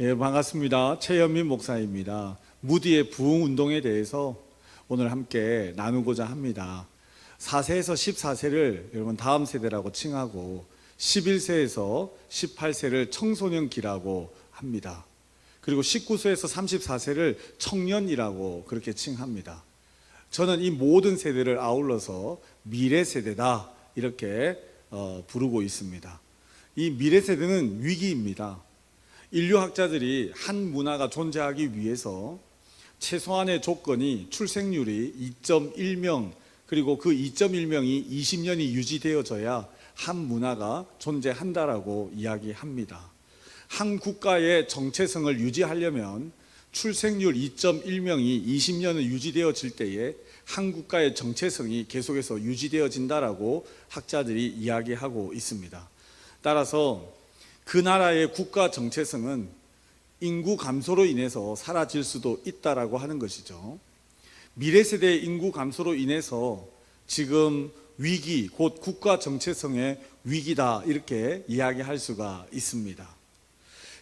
예, 반갑습니다. 최현민 목사입니다. 무디의 부흥운동에 대해서 오늘 함께 나누고자 합니다. 4세에서 14세를 여러분 다음 세대라고 칭하고 11세에서 18세를 청소년기라고 합니다. 그리고 19세에서 34세를 청년이라고 그렇게 칭합니다. 저는 이 모든 세대를 아울러서 미래 세대다 이렇게 부르고 있습니다. 이 미래 세대는 위기입니다. 인류학자들이 한 문화가 존재하기 위해서 최소한의 조건이 출생률이 2.1명, 그리고 그 2.1명이 20년이 유지되어져야 한 문화가 존재한다라고 이야기합니다. 한 국가의 정체성을 유지하려면 출생률 2.1명이 20년을 유지되어질 때에 한 국가의 정체성이 계속해서 유지되어진다라고 학자들이 이야기하고 있습니다. 따라서 그 나라의 국가 정체성은 인구 감소로 인해서 사라질 수도 있다라고 하는 것이죠. 미래 세대의 인구 감소로 인해서 지금 위기, 곧 국가 정체성의 위기다 이렇게 이야기할 수가 있습니다.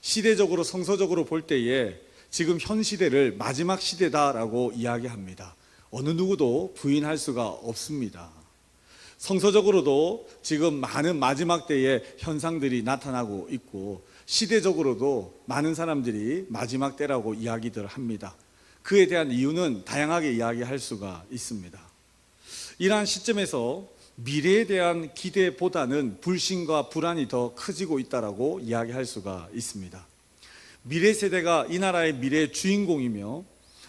시대적으로 성서적으로 볼 때에 지금 현 시대를 마지막 시대다라고 이야기합니다. 어느 누구도 부인할 수가 없습니다. 성서적으로도 지금 많은 마지막 때의 현상들이 나타나고 있고 시대적으로도 많은 사람들이 마지막 때라고 이야기들 합니다. 그에 대한 이유는 다양하게 이야기할 수가 있습니다. 이러한 시점에서 미래에 대한 기대보다는 불신과 불안이 더 커지고 있다라고 이야기할 수가 있습니다. 미래 세대가 이 나라의 미래의 주인공이며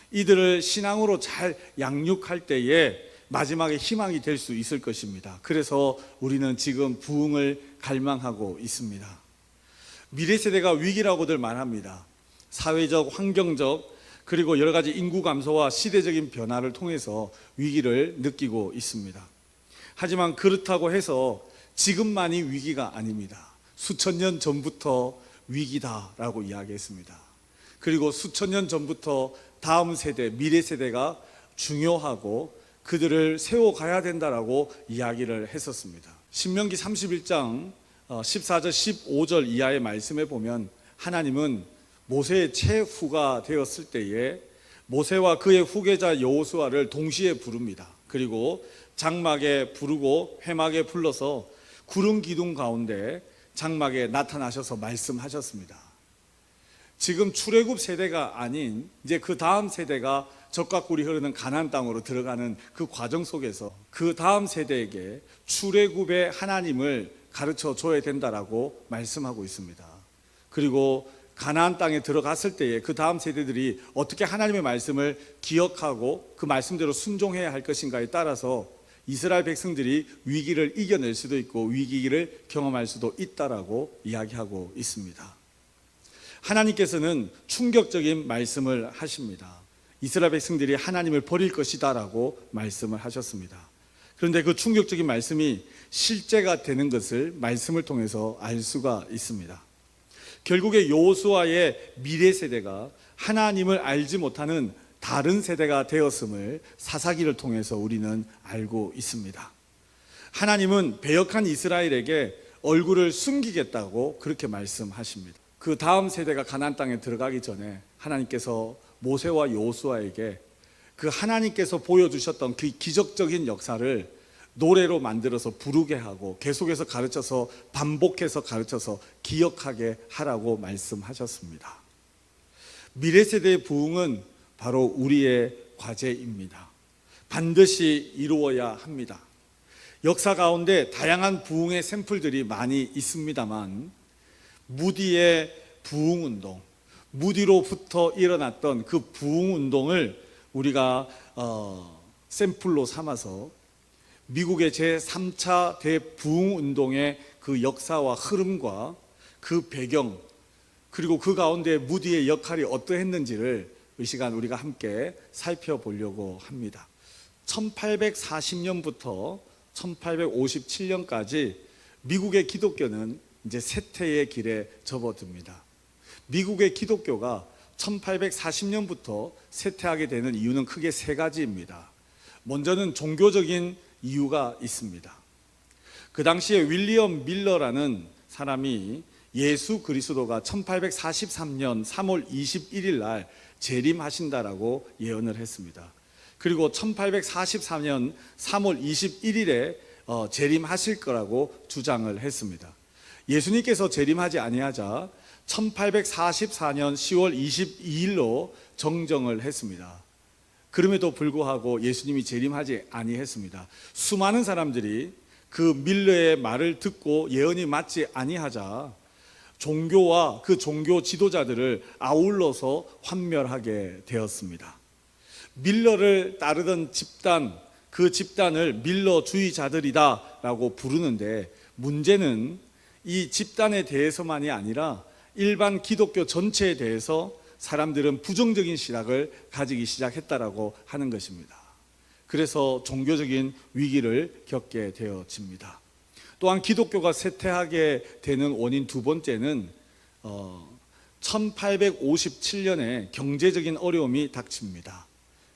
이들을 신앙으로 잘 양육할 때에 마지막에 희망이 될 수 있을 것입니다. 그래서 우리는 지금 부흥을 갈망하고 있습니다. 미래 세대가 위기라고들 말합니다. 사회적, 환경적, 그리고 여러 가지 인구 감소와 시대적인 변화를 통해서 위기를 느끼고 있습니다. 하지만 그렇다고 해서 지금만이 위기가 아닙니다. 수천 년 전부터 위기다라고 이야기했습니다. 그리고 수천 년 전부터 다음 세대, 미래 세대가 중요하고 그들을 세워가야 된다라고 이야기를 했었습니다. 신명기 31장 14절 15절 이하의 말씀에 보면 하나님은 모세의 최후가 되었을 때에 모세와 그의 후계자 여호수아를 동시에 부릅니다. 그리고 장막에 부르고 회막에 불러서 구름 기둥 가운데 장막에 나타나셔서 말씀하셨습니다. 지금 출애굽 세대가 아닌 이제 그 다음 세대가 적과 꿀이 흐르는 가나안 땅으로 들어가는 그 과정 속에서 그 다음 세대에게 출애굽의 하나님을 가르쳐 줘야 된다라고 말씀하고 있습니다. 그리고 가나안 땅에 들어갔을 때에 그 다음 세대들이 어떻게 하나님의 말씀을 기억하고 그 말씀대로 순종해야 할 것인가에 따라서 이스라엘 백성들이 위기를 이겨낼 수도 있고 위기를 경험할 수도 있다라고 이야기하고 있습니다. 하나님께서는 충격적인 말씀을 하십니다. 이스라엘 백성들이 하나님을 버릴 것이다 라고 말씀을 하셨습니다. 그런데 그 충격적인 말씀이 실제가 되는 것을 말씀을 통해서 알 수가 있습니다. 결국에 여호수아의 미래 세대가 하나님을 알지 못하는 다른 세대가 되었음을 사사기를 통해서 우리는 알고 있습니다. 하나님은 배역한 이스라엘에게 얼굴을 숨기겠다고 그렇게 말씀하십니다. 그 다음 세대가 가나안 땅에 들어가기 전에 하나님께서 모세와 여호수아에게 그 하나님께서 보여주셨던 그 기적적인 역사를 노래로 만들어서 부르게 하고 계속해서 가르쳐서 반복해서 가르쳐서 기억하게 하라고 말씀하셨습니다. 미래 세대의 부흥은 바로 우리의 과제입니다. 반드시 이루어야 합니다. 역사 가운데 다양한 부흥의 샘플들이 많이 있습니다만 무디의 부흥운동, 무디로부터 일어났던 그 부흥운동을 우리가 샘플로 삼아서 미국의 제3차 대부흥운동의 그 역사와 흐름과 그 배경, 그리고 그 가운데 무디의 역할이 어떠했는지를 이 시간 우리가 함께 살펴보려고 합니다. 1840년부터 1857년까지 미국의 기독교는 이제 쇠퇴의 길에 접어듭니다. 미국의 기독교가 1840년부터 쇠퇴하게 되는 이유는 크게 세 가지입니다. 먼저는 종교적인 이유가 있습니다. 그 당시에 윌리엄 밀러라는 사람이 예수 그리스도가 1843년 3월 21일 날 재림하신다라고 예언을 했습니다. 그리고 1844년 3월 21일에 재림하실 거라고 주장을 했습니다. 예수님께서 재림하지 아니하자 1844년 10월 22일로 정정을 했습니다. 그럼에도 불구하고 예수님이 재림하지 아니했습니다. 수많은 사람들이 그 밀러의 말을 듣고 예언이 맞지 아니하자 종교와 그 종교 지도자들을 아울러서 환멸하게 되었습니다. 밀러를 따르던 집단, 그 집단을 밀러주의자들이다라고 부르는데, 문제는 이 집단에 대해서만이 아니라 일반 기독교 전체에 대해서 사람들은 부정적인 시각을 가지기 시작했다라고 하는 것입니다. 그래서 종교적인 위기를 겪게 되어집니다. 또한 기독교가 쇠퇴하게 되는 원인 두 번째는 1857년에 경제적인 어려움이 닥칩니다.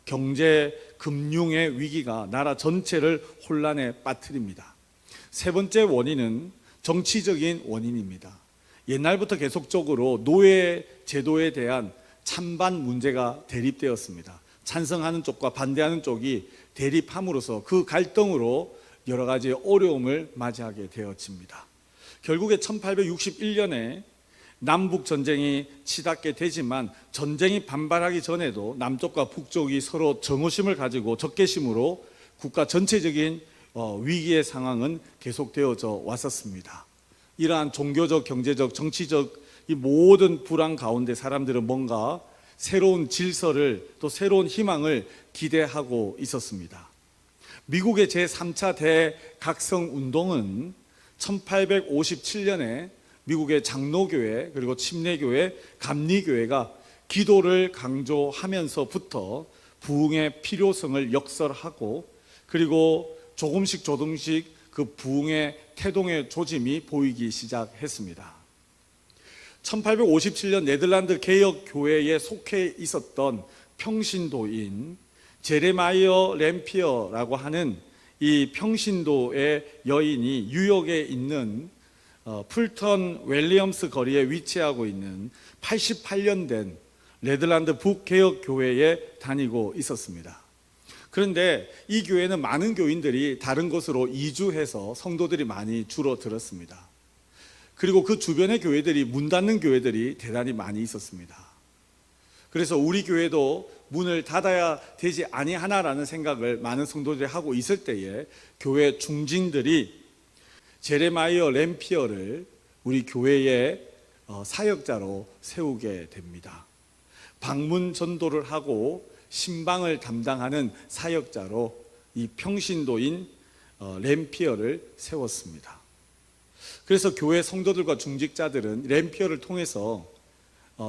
경제, 금융의 위기가 나라 전체를 혼란에 빠뜨립니다. 세 번째 원인은 정치적인 원인입니다. 옛날부터 계속적으로 노예 제도에 대한 찬반 문제가 대립되었습니다. 찬성하는 쪽과 반대하는 쪽이 대립함으로써 그 갈등으로 여러 가지 어려움을 맞이하게 되어집니다. 결국에 1861년에 남북 전쟁이 치닫게 되지만, 전쟁이 반발하기 전에도 남쪽과 북쪽이 서로 정오심을 가지고 적개심으로 국가 전체적인 위기의 상황은 계속되어져 왔었습니다. 이러한 종교적, 경제적, 정치적 이 모든 불안 가운데 사람들은 뭔가 새로운 질서를, 또 새로운 희망을 기대하고 있었습니다. 미국의 제3차 대각성운동은 1857년에 미국의 장로교회, 그리고 침례교회, 감리교회가 기도를 강조하면서부터 부흥의 필요성을 역설하고, 그리고 조금씩 그 부흥의 태동의 조짐이 보이기 시작했습니다. 1857년 네덜란드 개혁교회에 속해 있었던 평신도인 제레마이어 램피어라고 하는 이 평신도의 여인이 뉴욕에 있는 풀턴 윌리엄스 거리에 위치하고 있는 88년 된 네덜란드 북개혁교회에 다니고 있었습니다. 그런데 이 교회는 많은 교인들이 다른 곳으로 이주해서 성도들이 많이 줄어들었습니다. 그리고 그 주변의 교회들이 문 닫는 교회들이 대단히 많이 있었습니다. 그래서 우리 교회도 문을 닫아야 되지 아니하나라는 생각을 많은 성도들이 하고 있을 때에 교회 중진들이 제레마이어 램피어를 우리 교회의 사역자로 세우게 됩니다. 방문 전도를 하고 신방을 담당하는 사역자로 이 평신도인 램피어를 세웠습니다. 그래서 교회 성도들과 중직자들은 램피어를 통해서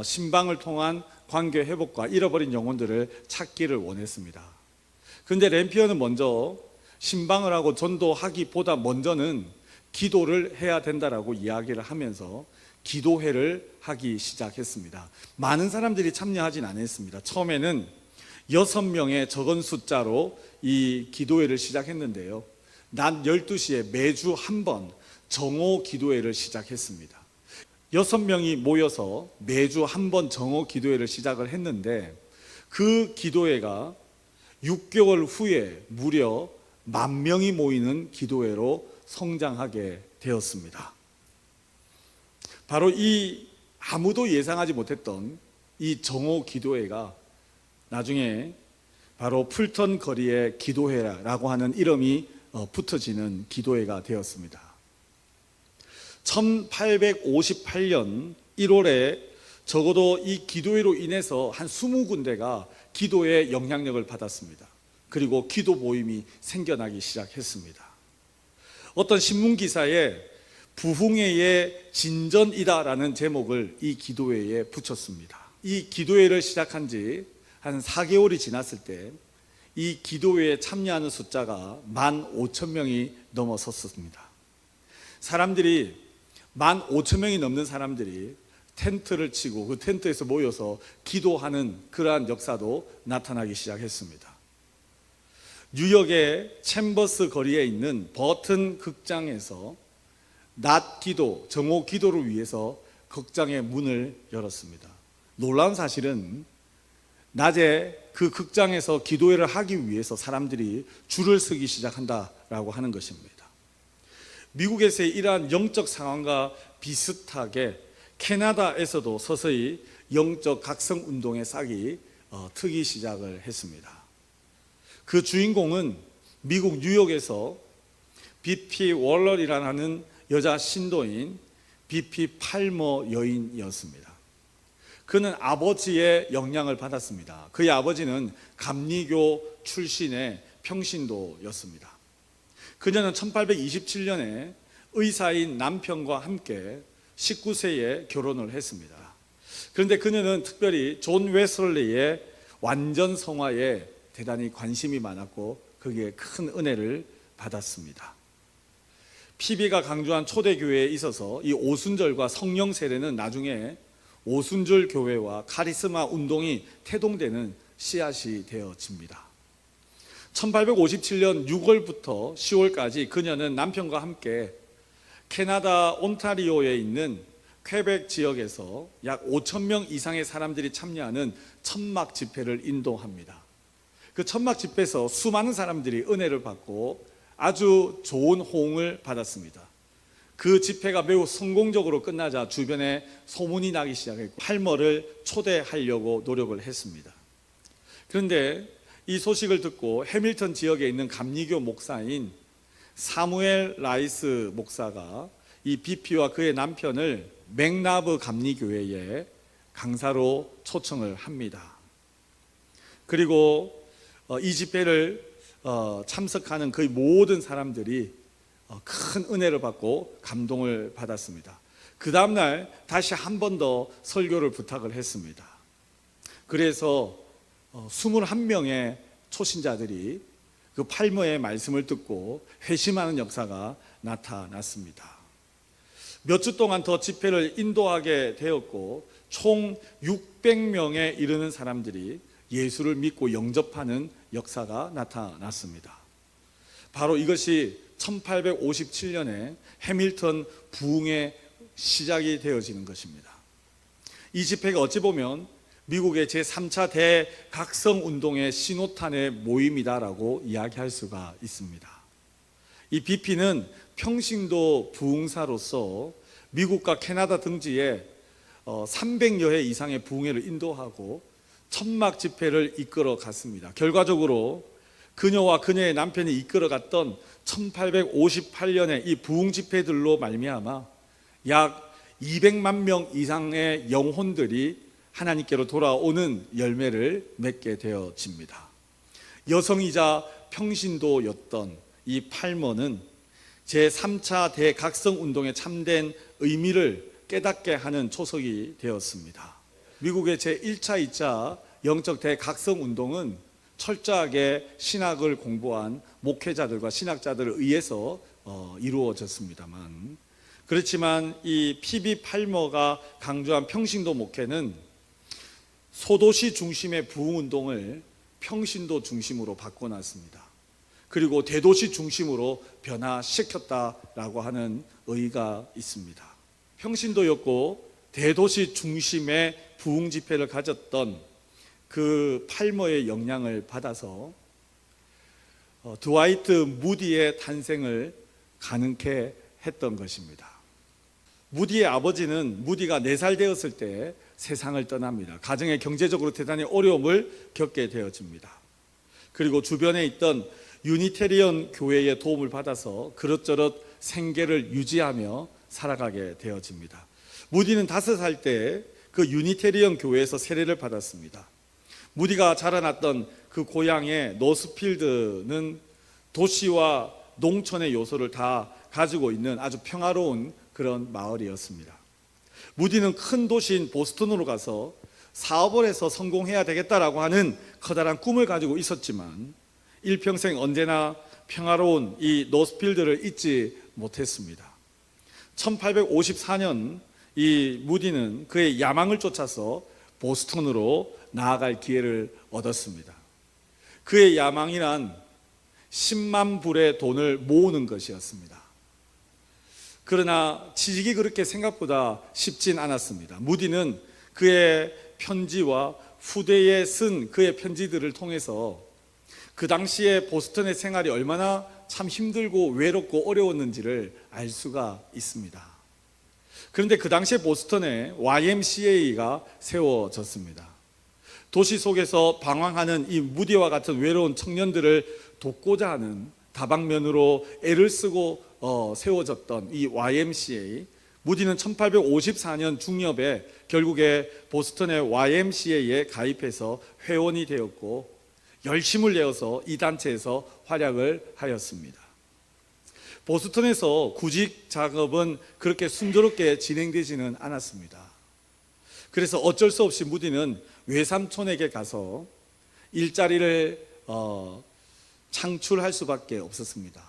신방을 통한 관계 회복과 잃어버린 영혼들을 찾기를 원했습니다. 그런데 램피어는 먼저 신방을 하고 전도하기보다 먼저는 기도를 해야 된다라고 이야기를 하면서 기도회를 하기 시작했습니다. 많은 사람들이 참여하진 않았습니다. 처음에는 6명의 적은 숫자로 이 기도회를 시작했는데요, 낮 12시에 매주 한 번 정오 기도회를 시작했습니다. 6명이 모여서 매주 한 번 정오 기도회를 시작을 했는데, 그 기도회가 6개월 후에 무려 10,000명이 모이는 기도회로 성장하게 되었습니다. 바로 이 아무도 예상하지 못했던 이 정오 기도회가 나중에 바로 풀턴 거리의 기도회라고 하는 이름이 붙어지는 기도회가 되었습니다. 1858년 1월에 적어도 이 기도회로 인해서 한 20군데가 기도의 영향력을 받았습니다. 그리고 기도 모임이 생겨나기 시작했습니다. 어떤 신문기사에 부흥회의 진전이다라는 제목을 이 기도회에 붙였습니다. 이 기도회를 시작한 지 한 4개월이 지났을 때 이 기도회에 참여하는 숫자가 15,000명이 넘어섰습니다. 사람들이 15,000명이 넘는 사람들이 텐트를 치고 그 텐트에서 모여서 기도하는 그러한 역사도 나타나기 시작했습니다. 뉴욕의 챔버스 거리에 있는 버튼 극장에서 낮 기도, 정오 기도를 위해서 극장의 문을 열었습니다. 놀라운 사실은 낮에 그 극장에서 기도회를 하기 위해서 사람들이 줄을 서기 시작한다라고 하는 것입니다. 미국에서의 이러한 영적 상황과 비슷하게 캐나다에서도 서서히 영적 각성 운동의 싹이 트기 시작을 했습니다. 그 주인공은 미국 뉴욕에서 BP 월러이라는 여자 신도인 BP 팔머 여인이었습니다. 그는 아버지의 영향을 받았습니다. 그의 아버지는 감리교 출신의 평신도였습니다. 그녀는 1827년에 의사인 남편과 함께 19세에 결혼을 했습니다. 그런데 그녀는 특별히 존 웨슬리의 완전 성화에 대단히 관심이 많았고 거기에 큰 은혜를 받았습니다. PB가 강조한 초대교회에 있어서 이 오순절과 성령 세례는 나중에 오순절 교회와 카리스마 운동이 태동되는 씨앗이 되어집니다. 1857년 6월부터 10월까지 그녀는 남편과 함께 캐나다 온타리오에 있는 퀘벡 지역에서 약 5,000명 이상의 사람들이 참여하는 천막 집회를 인도합니다. 그 천막 집회에서 수많은 사람들이 은혜를 받고 아주 좋은 호응을 받았습니다. 그 집회가 매우 성공적으로 끝나자 주변에 소문이 나기 시작했고 팔머를 초대하려고 노력을 했습니다. 그런데 이 소식을 듣고 해밀턴 지역에 있는 감리교 목사인 사무엘 라이스 목사가 이 BP와 그의 남편을 맥나브 감리교회에 강사로 초청을 합니다. 그리고 이 집회를 참석하는 거의 모든 사람들이 큰 은혜를 받고 감동을 받았습니다. 그 다음날 다시 한 번 더 설교를 부탁을 했습니다. 그래서 21명의 초신자들이 그 팔머의 말씀을 듣고 회심하는 역사가 나타났습니다. 몇 주 동안 더 집회를 인도하게 되었고 총 600명에 이르는 사람들이 예수를 믿고 영접하는 역사가 나타났습니다. 바로 이것이 1857년에 해밀턴 부흥의 시작이 되어지는 것입니다. 이 집회가 어찌 보면 미국의 제3차 대각성운동의 신호탄의 모임이다라고 이야기할 수가 있습니다. 이 BP는 평신도 부흥사로서 미국과 캐나다 등지에 300여 회 이상의 부흥회를 인도하고 천막 집회를 이끌어 갔습니다. 결과적으로 그녀와 그녀의 남편이 이끌어갔던 1858년의 이 부흥 집회들로 말미암아 약 200만 명 이상의 영혼들이 하나님께로 돌아오는 열매를 맺게 되어집니다. 여성이자 평신도였던 이 팔머는 제3차 대각성운동의 참된 의미를 깨닫게 하는 초석이 되었습니다. 미국의 제1차, 2차 영적 대각성운동은 철저하게 신학을 공부한 목회자들과 신학자들에 의해서 이루어졌습니다만, 그렇지만 이 PB 팔머가 강조한 평신도 목회는 소도시 중심의 부흥운동을 평신도 중심으로 바꿔놨습니다. 그리고 대도시 중심으로 변화시켰다라고 하는 의의가 있습니다. 평신도였고 대도시 중심의 부흥 집회를 가졌던 그 팔머의 영향을 받아서 드와이트 무디의 탄생을 가능케 했던 것입니다. 무디의 아버지는 무디가 4살 되었을 때 세상을 떠납니다. 가정에 경제적으로 대단히 어려움을 겪게 되어집니다. 그리고 주변에 있던 유니테리언 교회의 도움을 받아서 그릇저릇 생계를 유지하며 살아가게 되어집니다. 무디는 5살 때 그 유니테리언 교회에서 세례를 받았습니다. 무디가 자라났던 그 고향의 노스필드는 도시와 농촌의 요소를 다 가지고 있는 아주 평화로운 그런 마을이었습니다. 무디는 큰 도시인 보스턴으로 가서 사업을 해서 성공해야 되겠다라고 하는 커다란 꿈을 가지고 있었지만 일평생 언제나 평화로운 이 노스필드를 잊지 못했습니다. 1854년 이 무디는 그의 야망을 쫓아서 보스턴으로 나아갈 기회를 얻었습니다. 그의 야망이란 10만 불의 돈을 모으는 것이었습니다. 그러나 취직이 그렇게 생각보다 쉽진 않았습니다. 무디는 그의 편지와 후대에 쓴 그의 편지들을 통해서 그 당시에 보스턴의 생활이 얼마나 참 힘들고 외롭고 어려웠는지를 알 수가 있습니다. 그런데 그 당시에 보스턴에 YMCA가 세워졌습니다. 도시 속에서 방황하는 이 무디와 같은 외로운 청년들을 돕고자 하는 다방면으로 애를 쓰고 세워졌던 이 YMCA. 무디는 1854년 중엽에 결국에 보스턴의 YMCA에 가입해서 회원이 되었고 열심을 내어서 이 단체에서 활약을 하였습니다. 보스턴에서 구직 작업은 그렇게 순조롭게 진행되지는 않았습니다. 그래서 어쩔 수 없이 무디는 외삼촌에게 가서 일자리를 창출할 수밖에 없었습니다.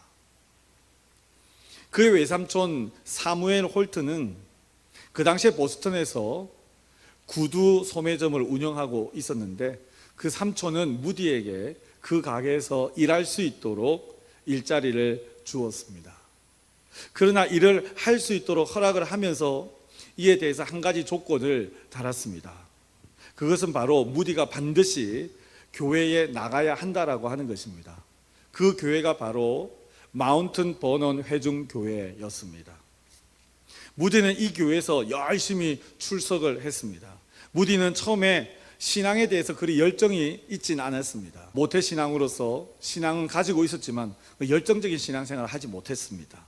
그의 외삼촌 사무엘 홀트는 그 당시에 보스턴에서 구두 소매점을 운영하고 있었는데 그 삼촌은 무디에게 그 가게에서 일할 수 있도록 일자리를 주었습니다. 그러나 일을 할 수 있도록 허락을 하면서 이에 대해서 한 가지 조건을 달았습니다. 그것은 바로 무디가 반드시 교회에 나가야 한다라고 하는 것입니다. 그 교회가 바로 마운튼 버넌 회중교회였습니다. 무디는 이 교회에서 열심히 출석을 했습니다. 무디는 처음에 신앙에 대해서 그리 열정이 있진 않았습니다. 모태신앙으로서 신앙은 가지고 있었지만 열정적인 신앙생활을 하지 못했습니다.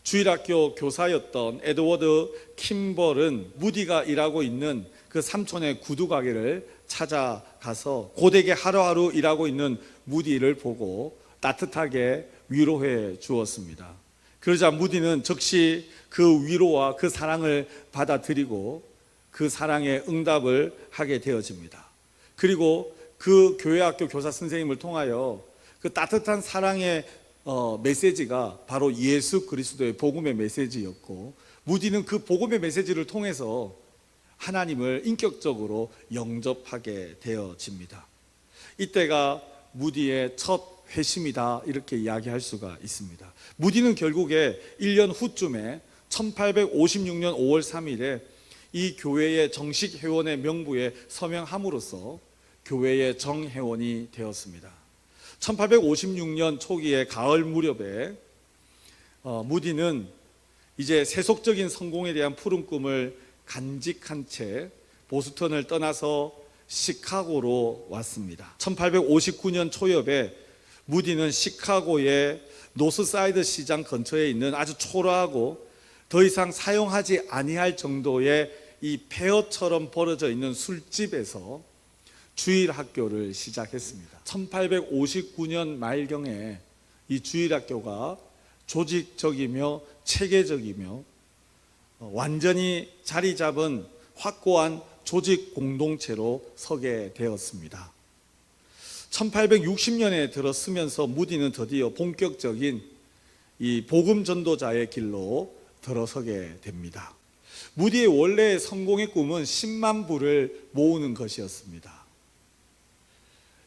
주일학교 교사였던 에드워드 킴벌은 무디가 일하고 있는 그 삼촌의 구두 가게를 찾아가서 고되게 하루하루 일하고 있는 무디를 보고 따뜻하게 위로해 주었습니다. 그러자 무디는 즉시 그 위로와 그 사랑을 받아들이고 그 사랑에 응답을 하게 되어집니다. 그리고 그 교회학교 교사 선생님을 통하여 그 따뜻한 사랑의 메시지가 바로 예수 그리스도의 복음의 메시지였고, 무디는 그 복음의 메시지를 통해서 하나님을 인격적으로 영접하게 되어집니다. 이때가 무디의 첫 회심이다, 이렇게 이야기할 수가 있습니다. 무디는 결국에 1년 후쯤에 1856년 5월 3일에 이 교회의 정식 회원의 명부에 서명함으로써 교회의 정회원이 되었습니다. 1856년 초기의 가을 무렵에 무디는 이제 세속적인 성공에 대한 푸른 꿈을 간직한 채 보스턴을 떠나서 시카고로 왔습니다. 1859년 초엽에 무디는 시카고의 노스사이드 시장 근처에 있는 아주 초라하고 더 이상 사용하지 아니할 정도의 이 폐허처럼 벌어져 있는 술집에서 주일학교를 시작했습니다. 1859년 말경에 이 주일학교가 조직적이며 체계적이며 완전히 자리 잡은 확고한 조직 공동체로 서게 되었습니다. 1860년에 들어서면서 무디는 드디어 본격적인 이 복음 전도자의 길로 들어서게 됩니다. 무디의 원래 성공의 꿈은 10만 불을 모으는 것이었습니다.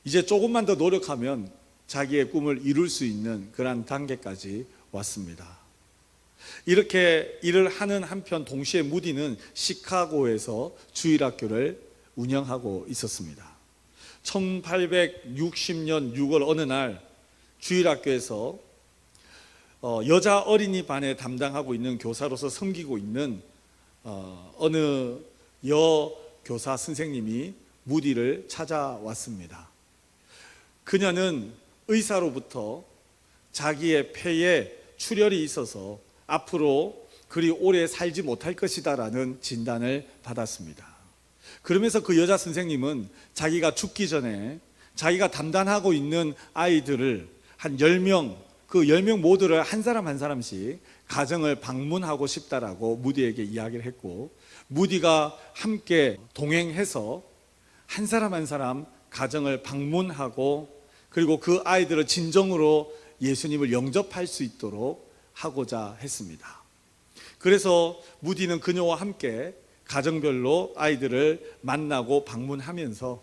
이제 조금만 더 노력하면 자기의 꿈을 이룰 수 있는 그런 단계까지 왔습니다. 이렇게 일을 하는 한편 동시에 무디는 시카고에서 주일학교를 운영하고 있었습니다. 1860년 6월 어느 날 주일학교에서 여자 어린이반에 담당하고 있는 교사로서 섬기고 있는 어느 여교사 선생님이 무디를 찾아왔습니다. 그녀는 의사로부터 자기의 폐에 출혈이 있어서 앞으로 그리 오래 살지 못할 것이다 라는 진단을 받았습니다. 그러면서 그 여자 선생님은 자기가 죽기 전에 자기가 담당하고 있는 아이들을 한 10명, 그 10명 모두를 한 사람 한 사람씩 가정을 방문하고 싶다라고 무디에게 이야기를 했고, 무디가 함께 동행해서 한 사람 한 사람 가정을 방문하고 그리고 그 아이들을 진정으로 예수님을 영접할 수 있도록 하고자 했습니다. 그래서 무디는 그녀와 함께 가정별로 아이들을 만나고 방문하면서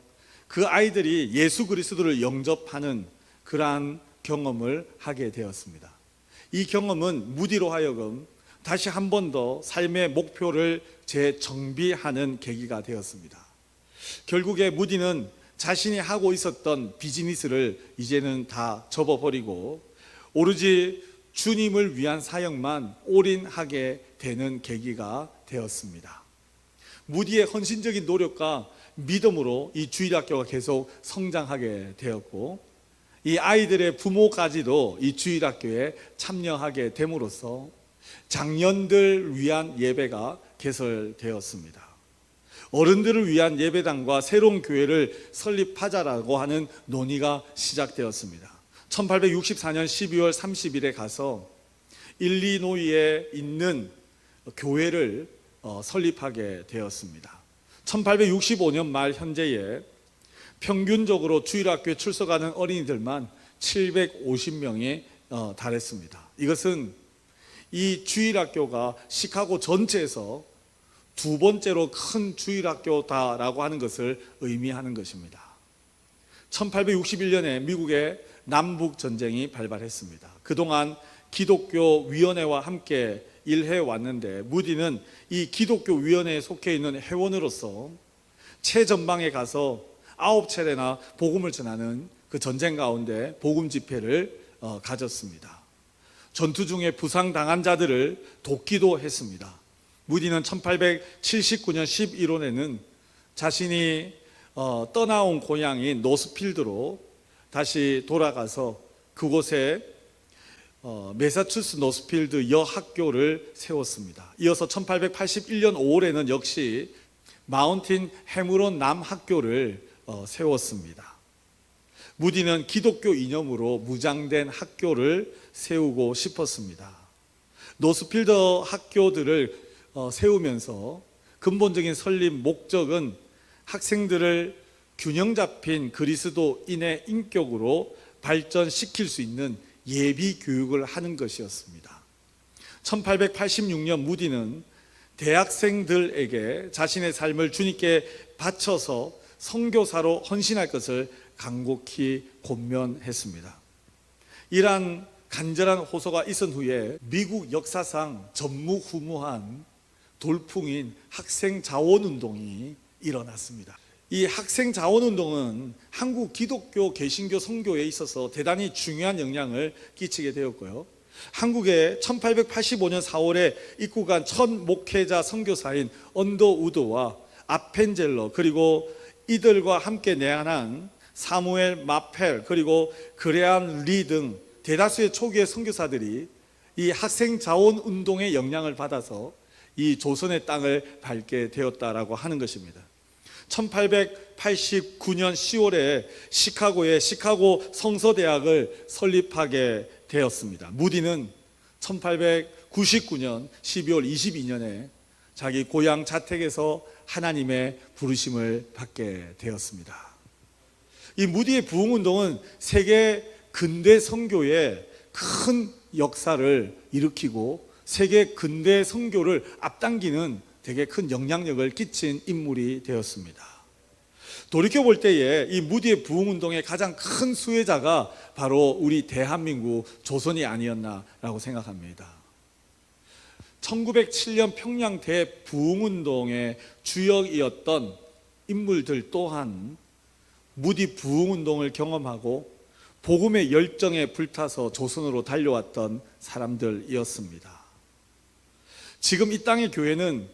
그 아이들이 예수 그리스도를 영접하는 그러한 경험을 하게 되었습니다. 이 경험은 무디로 하여금 다시 한 번 더 삶의 목표를 재정비하는 계기가 되었습니다. 결국에 무디는 자신이 하고 있었던 비즈니스를 이제는 다 접어버리고 오로지 주님을 위한 사역만 올인하게 되는 계기가 되었습니다. 무디의 헌신적인 노력과 믿음으로 이 주일학교가 계속 성장하게 되었고, 이 아이들의 부모까지도 이 주일학교에 참여하게 됨으로써 장년들 위한 예배가 개설되었습니다. 어른들을 위한 예배당과 새로운 교회를 설립하자라고 하는 논의가 시작되었습니다. 1864년 12월 30일에 가서 일리노이에 있는 교회를 설립하게 되었습니다. 1865년 말 현재에 평균적으로 주일학교에 출석하는 어린이들만 750명에 달했습니다. 이것은 이 주일학교가 시카고 전체에서 두 번째로 큰 주일학교다라고 하는 것을 의미하는 것입니다. 1861년에 미국의 남북전쟁이 발발했습니다. 그동안 기독교 위원회와 함께 일해 왔는데 무디는 이 기독교 위원회에 속해 있는 회원으로서 최전방에 가서 9차례나 복음을 전하는 그 전쟁 가운데 복음 집회를 가졌습니다. 전투 중에 부상당한 자들을 돕기도 했습니다. 무디는 1879년 11월에는 자신이 떠나온 고향인 노스필드로 다시 돌아가서 그곳에 매사추스 노스필드 여학교를 세웠습니다. 이어서 1881년 5월에는 역시 마운틴 헤므론 남학교를 세웠습니다. 무디는 기독교 이념으로 무장된 학교를 세우고 싶었습니다. 노스필드 학교들을 세우면서 근본적인 설립 목적은 학생들을 균형 잡힌 그리스도인의 인격으로 발전시킬 수 있는 예비 교육을 하는 것이었습니다. 1886년 무디는 대학생들에게 자신의 삶을 주님께 바쳐서 선교사로 헌신할 것을 간곡히 권면했습니다. 이러한 간절한 호소가 있은 후에 미국 역사상 전무후무한 돌풍인 학생 자원운동이 일어났습니다. 이 학생 자원운동은 한국 기독교 개신교 선교에 있어서 대단히 중요한 영향을 끼치게 되었고요. 한국에 1885년 4월에 입국한 첫 목회자 선교사인 언더우드와 아펜젤러 그리고 이들과 함께 내한한 사무엘 마펠 그리고 그레안 리 등 대다수의 초기의 선교사들이 이 학생 자원 운동의 영향을 받아서 이 조선의 땅을 밟게 되었다라고 하는 것입니다. 1889년 10월에 시카고에 시카고 성서대학을 설립하게 되었습니다. 무디는 1899년 12월 22년에 자기 고향 자택에서 하나님의 부르심을 받게 되었습니다. 이 무디의 부흥운동은 세계 근대 선교에 큰 역사를 일으키고 세계 근대 선교를 앞당기는 되게 큰 영향력을 끼친 인물이 되었습니다. 돌이켜볼 때에 이 무디의 부흥운동의 가장 큰 수혜자가 바로 우리 대한민국 조선이 아니었나라고 생각합니다. 1907년 평양 대부흥운동의 주역이었던 인물들 또한 무디 부흥운동을 경험하고 복음의 열정에 불타서 조선으로 달려왔던 사람들이었습니다. 지금 이 땅의 교회는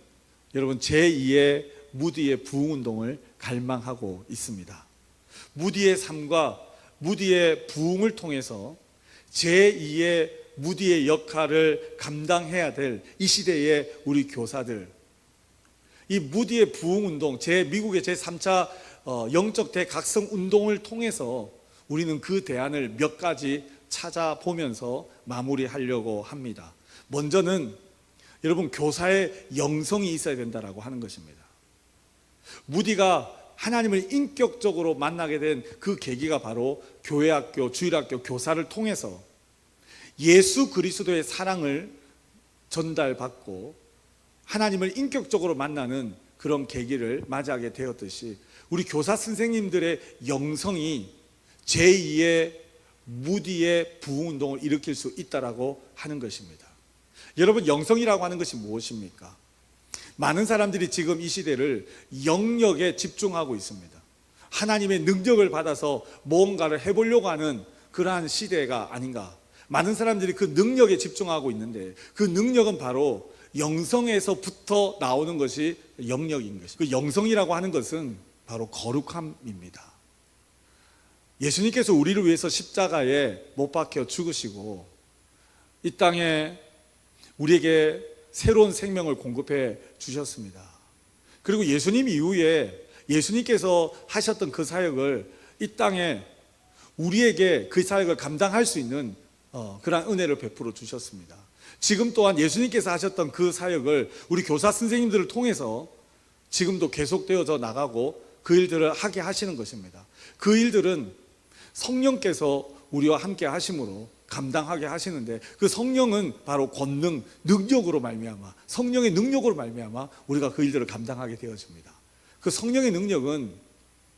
여러분 제2의 무디의 부흥운동을 갈망하고 있습니다. 무디의 삶과 무디의 부흥을 통해서 제2의 무디의 역할을 감당해야 될 이 시대의 우리 교사들, 이 무디의 부흥운동, 미국의 제3차 영적 대각성 운동을 통해서 우리는 그 대안을 몇 가지 찾아보면서 마무리하려고 합니다. 먼저는 여러분 교사의 영성이 있어야 된다라고 하는 것입니다. 무디가 하나님을 인격적으로 만나게 된 그 계기가 바로 교회학교, 주일학교 교사를 통해서 예수 그리스도의 사랑을 전달받고 하나님을 인격적으로 만나는 그런 계기를 맞이하게 되었듯이 우리 교사 선생님들의 영성이 제2의 무디의 부흥운동을 일으킬 수 있다라고 하는 것입니다. 여러분, 영성이라고 하는 것이 무엇입니까? 많은 사람들이 지금 이 시대를 영역에 집중하고 있습니다. 하나님의 능력을 받아서 무언가를 해보려고 하는 그러한 시대가 아닌가. 많은 사람들이 그 능력에 집중하고 있는데 그 능력은 바로 영성에서부터 나오는 것이 영역인 것입니다. 그 영성이라고 하는 것은 바로 거룩함입니다. 예수님께서 우리를 위해서 십자가에 못 박혀 죽으시고 이 땅에 우리에게 새로운 생명을 공급해 주셨습니다. 그리고 예수님 이후에 예수님께서 하셨던 그 사역을 이 땅에 우리에게 그 사역을 감당할 수 있는 그러한 은혜를 베풀어 주셨습니다. 지금 또한 예수님께서 하셨던 그 사역을 우리 교사 선생님들을 통해서 지금도 계속되어져 나가고 그 일들을 하게 하시는 것입니다. 그 일들은 성령께서 우리와 함께 하심으로 감당하게 하시는데 그 성령은 바로 권능, 능력으로 말미암아 성령의 능력으로 말미암아 우리가 그 일들을 감당하게 되어집니다. 그 성령의 능력은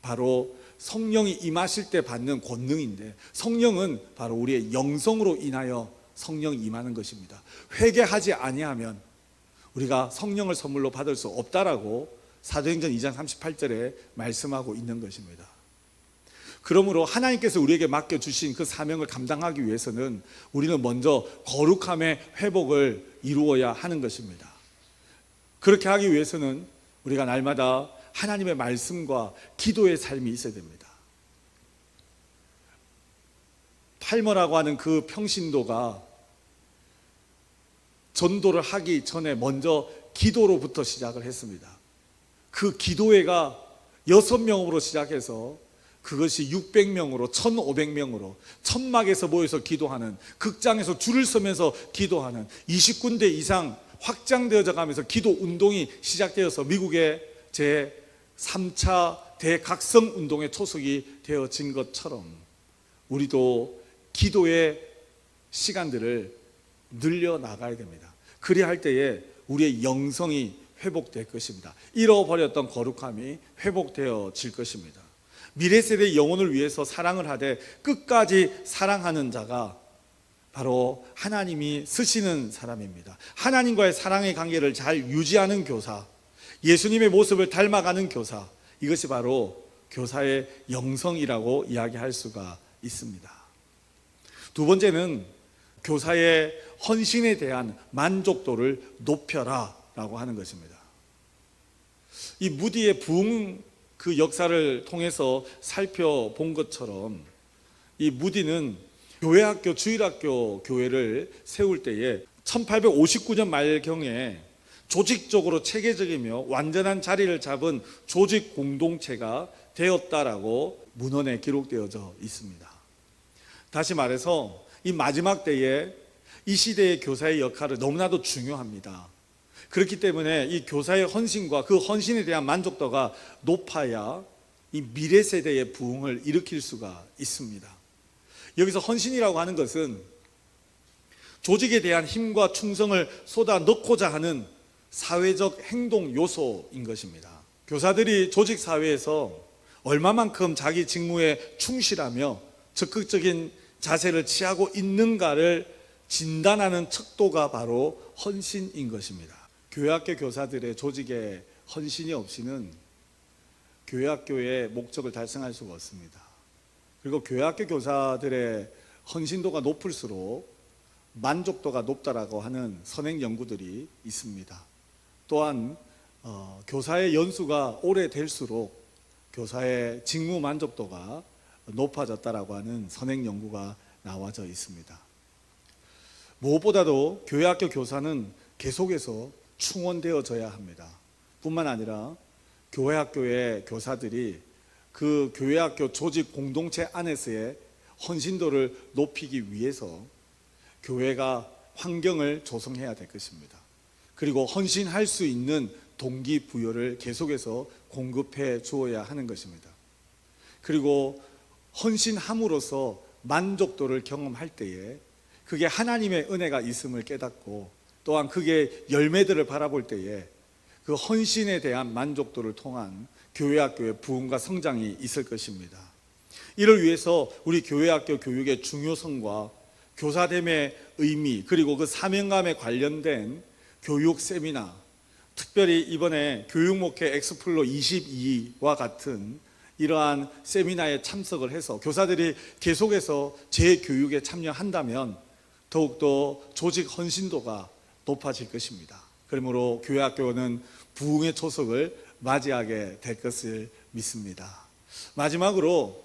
바로 성령이 임하실 때 받는 권능인데 성령은 바로 우리의 영성으로 인하여 성령이 임하는 것입니다. 회개하지 아니하면 우리가 성령을 선물로 받을 수 없다라고 사도행전 2장 38절에 말씀하고 있는 것입니다. 그러므로 하나님께서 우리에게 맡겨주신 그 사명을 감당하기 위해서는 우리는 먼저 거룩함의 회복을 이루어야 하는 것입니다. 그렇게 하기 위해서는 우리가 날마다 하나님의 말씀과 기도의 삶이 있어야 됩니다. 팔머라고 하는 그 평신도가 전도를 하기 전에 먼저 기도로부터 시작을 했습니다. 그 기도회가 6명으로 시작해서 그것이 600명으로 1500명으로 천막에서 모여서 기도하는, 극장에서 줄을 서면서 기도하는 20군데 이상 확장되어져 가면서 기도 운동이 시작되어서 미국의 제3차 대각성 운동의 초석이 되어진 것처럼 우리도 기도의 시간들을 늘려나가야 됩니다. 그리야 할 때에 우리의 영성이 회복될 것입니다. 잃어버렸던 거룩함이 회복되어질 것입니다. 미래 세대의 영혼을 위해서 사랑을 하되 끝까지 사랑하는 자가 바로 하나님이 쓰시는 사람입니다. 하나님과의 사랑의 관계를 잘 유지하는 교사, 예수님의 모습을 닮아가는 교사, 이것이 바로 교사의 영성이라고 이야기할 수가 있습니다. 두 번째는 교사의 헌신에 대한 만족도를 높여라 라고 하는 것입니다. 이 무디의 부흥 그 역사를 통해서 살펴본 것처럼 이 무디는 교회학교, 주일학교 교회를 세울 때에 1859년 말경에 조직적으로 체계적이며 완전한 자리를 잡은 조직 공동체가 되었다라고 문헌에 기록되어져 있습니다. 다시 말해서 이 마지막 때에 이 시대의 교사의 역할은 너무나도 중요합니다. 그렇기 때문에 이 교사의 헌신과 그 헌신에 대한 만족도가 높아야 이 미래 세대의 부흥을 일으킬 수가 있습니다. 여기서 헌신이라고 하는 것은 조직에 대한 힘과 충성을 쏟아 넣고자 하는 사회적 행동 요소인 것입니다. 교사들이 조직 사회에서 얼마만큼 자기 직무에 충실하며 적극적인 자세를 취하고 있는가를 진단하는 척도가 바로 헌신인 것입니다. 교회학교 교사들의 조직에 헌신이 없이는 교회학교의 목적을 달성할 수가 없습니다. 그리고 교회학교 교사들의 헌신도가 높을수록 만족도가 높다라고 하는 선행 연구들이 있습니다. 또한 교사의 연수가 오래될수록 교사의 직무 만족도가 높아졌다라고 하는 선행 연구가 나와져 있습니다. 무엇보다도 교회학교 교사는 계속해서 충원되어져야 합니다. 뿐만 아니라 교회학교의 교사들이 그 교회학교 조직 공동체 안에서의 헌신도를 높이기 위해서 교회가 환경을 조성해야 될 것입니다. 그리고 헌신할 수 있는 동기부여를 계속해서 공급해 주어야 하는 것입니다. 그리고 헌신함으로써 만족도를 경험할 때에 그게 하나님의 은혜가 있음을 깨닫고 또한 그게 열매들을 바라볼 때에 그 헌신에 대한 만족도를 통한 교회학교의 부흥과 성장이 있을 것입니다. 이를 위해서 우리 교회학교 교육의 중요성과 교사됨의 의미, 그리고 그 사명감에 관련된 교육 세미나, 특별히 이번에 교육목회 엑스플로 22와 같은 이러한 세미나에 참석을 해서 교사들이 계속해서 재교육에 참여한다면 더욱더 조직 헌신도가 높아질 것입니다. 그러므로 교회학교는 부흥의 초석을 맞이하게 될 것을 믿습니다. 마지막으로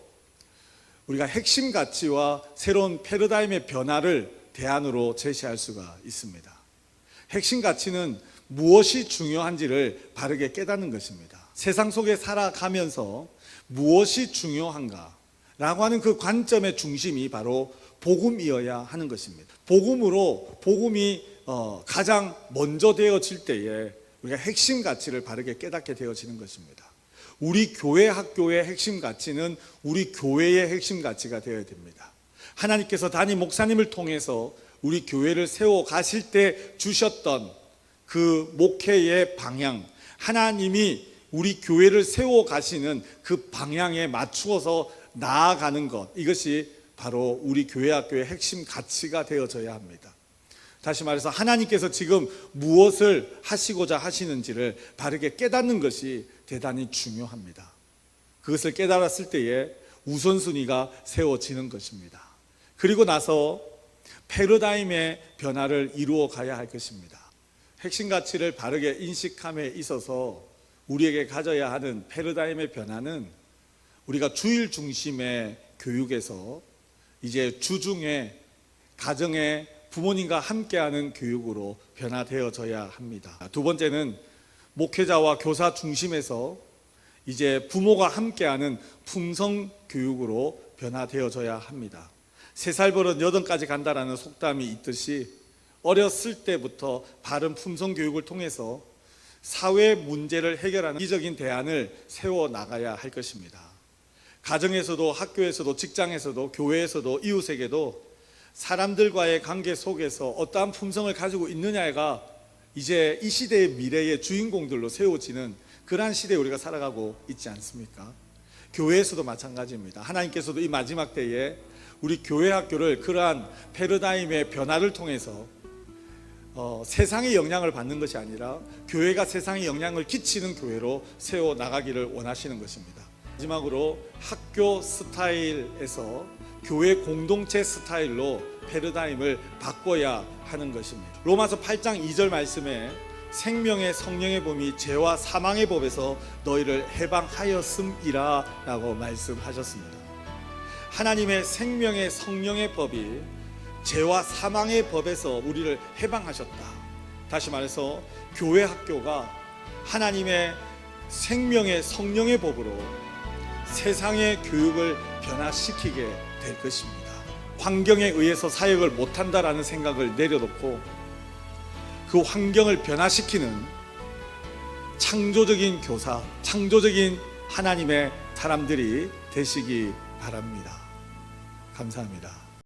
우리가 핵심 가치와 새로운 패러다임의 변화를 대안으로 제시할 수가 있습니다. 핵심 가치는 무엇이 중요한지를 바르게 깨닫는 것입니다. 세상 속에 살아가면서 무엇이 중요한가 라고 하는 그 관점의 중심이 바로 복음이어야 하는 것입니다. 복음이 가장 먼저 되어질 때에 우리가 핵심 가치를 바르게 깨닫게 되어지는 것입니다. 우리 교회 학교의 핵심 가치는 우리 교회의 핵심 가치가 되어야 됩니다. 하나님께서 담임 목사님을 통해서 우리 교회를 세워 가실 때 주셨던 그 목회의 방향, 하나님이 우리 교회를 세워 가시는 그 방향에 맞추어서 나아가는 것, 이것이 바로 우리 교회 학교의 핵심 가치가 되어져야 합니다. 다시 말해서 하나님께서 지금 무엇을 하시고자 하시는지를 바르게 깨닫는 것이 대단히 중요합니다. 그것을 깨달았을 때에 우선순위가 세워지는 것입니다. 그리고 나서 패러다임의 변화를 이루어 가야 할 것입니다. 핵심 가치를 바르게 인식함에 있어서 우리에게 가져야 하는 패러다임의 변화는 우리가 주일 중심의 교육에서 이제 주중에 가정에 부모님과 함께하는 교육으로 변화되어져야 합니다. 두 번째는 목회자와 교사 중심에서 이제 부모가 함께하는 품성 교육으로 변화되어져야 합니다. 3살 버릇 8까지 간다라는 속담이 있듯이 어렸을 때부터 바른 품성 교육을 통해서 사회 문제를 해결하는 이적인 대안을 세워 나가야 할 것입니다. 가정에서도 학교에서도 직장에서도 교회에서도 이웃에게도 사람들과의 관계 속에서 어떠한 품성을 가지고 있느냐가 이제 이 시대의 미래의 주인공들로 세워지는 그러한 시대에 우리가 살아가고 있지 않습니까? 교회에서도 마찬가지입니다. 하나님께서도 이 마지막 때에 우리 교회 학교를 그러한 패러다임의 변화를 통해서 세상의 영향을 받는 것이 아니라 교회가 세상에 영향을 끼치는 교회로 세워 나가기를 원하시는 것입니다. 마지막으로 학교 스타일에서 교회 공동체 스타일로 패러다임을 바꿔야 하는 것입니다. 로마서 8장 2절 말씀에 생명의 성령의 법이 죄와 사망의 법에서 너희를 해방하였음이라 라고 말씀하셨습니다. 하나님의 생명의 성령의 법이 죄와 사망의 법에서 우리를 해방하셨다. 다시 말해서 교회 학교가 하나님의 생명의 성령의 법으로 세상의 교육을 변화시키게 될 것입니다. 환경에 의해서 사역을 못한다라는 생각을 내려놓고 그 환경을 변화시키는 창조적인 교사, 창조적인 하나님의 사람들이 되시기 바랍니다. 감사합니다.